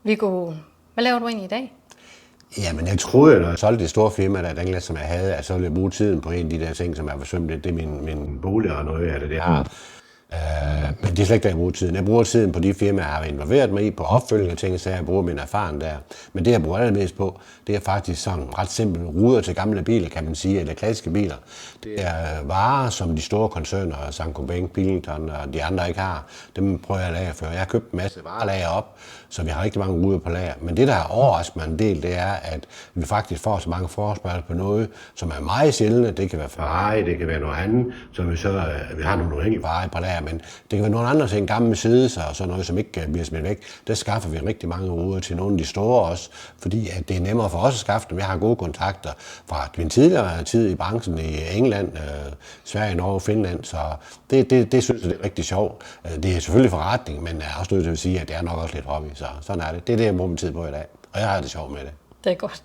Viggo, hvad laver du egentlig i dag? Jamen, jeg troede, når jeg solgte det store firma, der dengang, som jeg havde, at så ville jeg bruge tiden på en af de der ting, som jeg forsømte. Det er min bolig og noget af det har. Men det er slet ikke, der jeg bruger tiden. Jeg bruger tiden på de firmaer, jeg har involveret mig i, på opfølging af ting, så jeg bruger min erfaring der. Men det, jeg bruger allermest på, det er faktisk sådan ret simpelt ruder til gamle biler, kan man sige, eller klassiske biler. Det er varer, som de store koncerner, Saint-Gobain, Pilington og de andre ikke har. Dem prøver jeg at lagerføre. Jeg har købt en masse varelager op, så vi har rigtig mange ruder på lager. Men det, der har overrasket mig en del, det er, at vi faktisk får så mange forespørgsler på noget, som er meget sjældne. Det kan være Ferrari, det kan være noget andet, som vi har nogle enkelte varer på lager, men det kan være nogle andre ting, gamle Mercedes og sådan noget, som ikke bliver smidt væk. Der skaffer vi rigtig mange ruder til nogle af de store også, fordi at det er nemmere for os at skaffe dem. Jeg har gode kontakter fra min tidligere tid i branchen i England, Sverige, Norge, Finland, så det synes jeg det er rigtig sjovt. Det er selvfølgelig forretning, men jeg er også nødt til at sige, at det er nok også lidt hobby, så sådan er det. Det er det, jeg bruger min tid på i dag, og jeg har det sjovt med det. Det er godt.